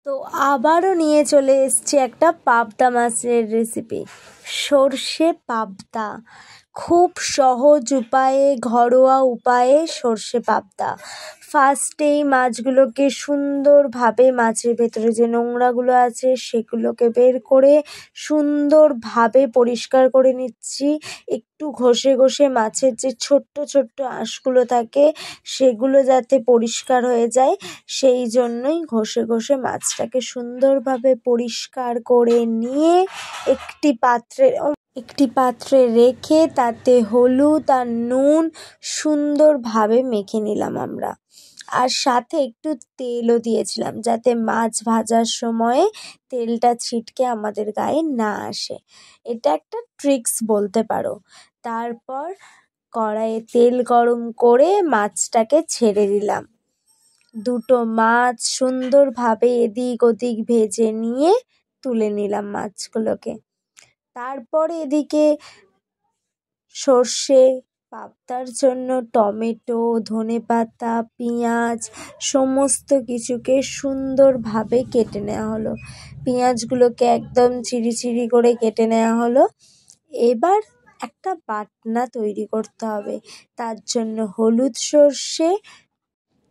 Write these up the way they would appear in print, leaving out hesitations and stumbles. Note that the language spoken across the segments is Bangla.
তো আবারও নিয়ে চলে এসেছি একটা পাবদা মাছের রেসিপি। সর্ষে পাবদা, খুব সহজ উপায়ে, ঘরোয়া উপায়ে সর্ষে পাবদা। ফার্স্টেই মাছগুলোকে সুন্দরভাবে, মাছের ভেতরে যে নোংরাগুলো আছে সেগুলোকে বের করে সুন্দরভাবে পরিষ্কার করে নিচ্ছি। একটু ঘষে ঘষে মাছের যে ছোট্ট ছোট্ট আঁশগুলো থাকে সেগুলো যাতে পরিষ্কার হয়ে যায়, সেই জন্যই ঘষে ঘষে মাছটাকে সুন্দরভাবে পরিষ্কার করে নিয়ে একটি পাত্রে রেখে তাতে হলুদ আর নুন সুন্দরভাবে মেখে নিলাম আমরা। আর সাথে একটু তেলও দিয়েছিলাম যাতে মাছ ভাজার সময়ে তেলটা ছিটকে আমাদের গায়ে না আসে। এটা একটা ট্রিক্স বলতে পারো। তারপর কড়াইয়ে তেল গরম করে মাছটাকে ছেড়ে দিলাম। দুটো মাছ সুন্দরভাবে এদিক ওদিক ভেজে নিয়ে তুলে নিলাম মাছগুলোকে। তারপরে এদিকে সর্ষে পাবদার জন্য টমেটো, ধনেপাতা, পেঁয়াজ সমস্ত কিছুকে সুন্দরভাবে কেটে নেওয়া হলো। পেঁয়াজগুলোকে একদম চিরি করে কেটে নেওয়া হলো। এবার একটা বাটনা তৈরি করতে হবে। তার জন্য হলুদ সর্ষে,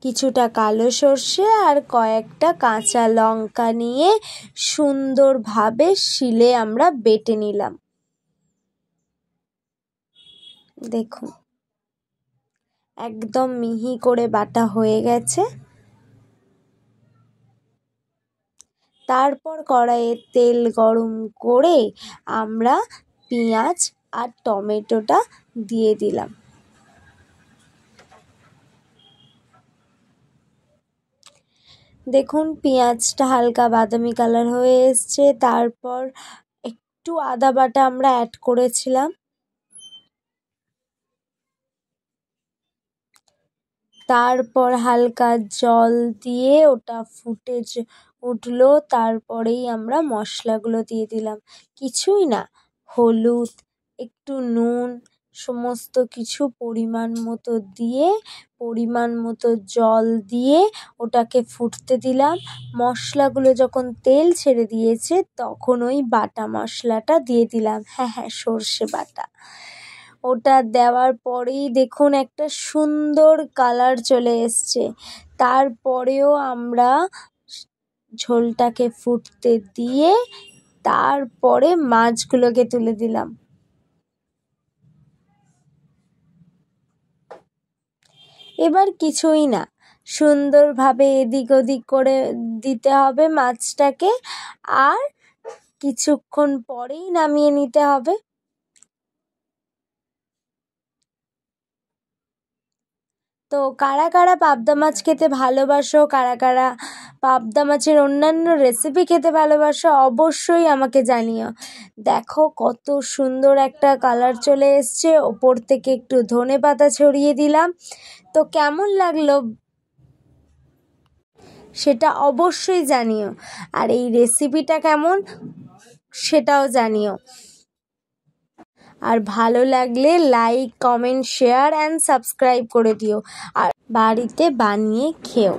কিছুটা কালো সর্ষে আর কয়েকটা কাঁচা লঙ্কা নিয়ে সুন্দরভাবে শিলে আমরা বেটে নিলাম। দেখুন, একদম মিহি করে বাটা হয়ে গেছে। তারপর কড়াইয়ে তেল গরম করে আমরা পেঁয়াজ আর টমেটোটা দিয়ে দিলাম। দেখুন, পেঁয়াজটা হালকা বাদামি কালার হয়ে এসছে। তারপর একটু আদা বাটা আমরা অ্যাড করেছিলাম। তারপর হালকা জল দিয়ে ওটা ফুটে উঠলো। তারপরেই আমরা মশলাগুলো দিয়ে দিলাম। কিছুই না, হলুদ, একটু নুন, সমস্ত কিছু পরিমাণ মতো দিয়ে, পরিমাণ মতো জল দিয়ে ওটাকে ফুটতে দিলাম। মশলাগুলো যখন তেল ছেড়ে দিয়েছে তখন ওই বাটা মশলাটা দিয়ে দিলাম। হ্যাঁ, সর্ষে বাটা। ওটা দেওয়ার পরেই দেখুন একটা সুন্দর কালার চলে এসছে। তারপরেও আমরা ঝোলটাকে ফুটতে দিয়ে তারপরে মাছগুলোকে তুলে দিলাম। এবার কিছুই না, সুন্দরভাবে এদিক ওদিক করে দিতে হবে মাছটাকে, আর কিছুক্ষণ পরেই নামিয়ে নিতে হবে। তো কারা কারা পাবদা মাছ খেতে ভালোবাসো, কারা কারা পাবদা মাছের অন্যান্য রেসিপি খেতে ভালোবাসো, অবশ্যই আমাকে জানিও। দেখো কত সুন্দর একটা কালার চলে এসছে। ওপর থেকে একটু ধনেপাতা ছড়িয়ে দিলাম। তো কেমন লাগলো সেটা অবশ্যই জানিও, আর এই রেসিপিটা কেমন সেটাও জানিও। আর ভালো লাগলে like, comment, share and subscribe করে দিও, আর বাড়িতে বানিয়ে খেও।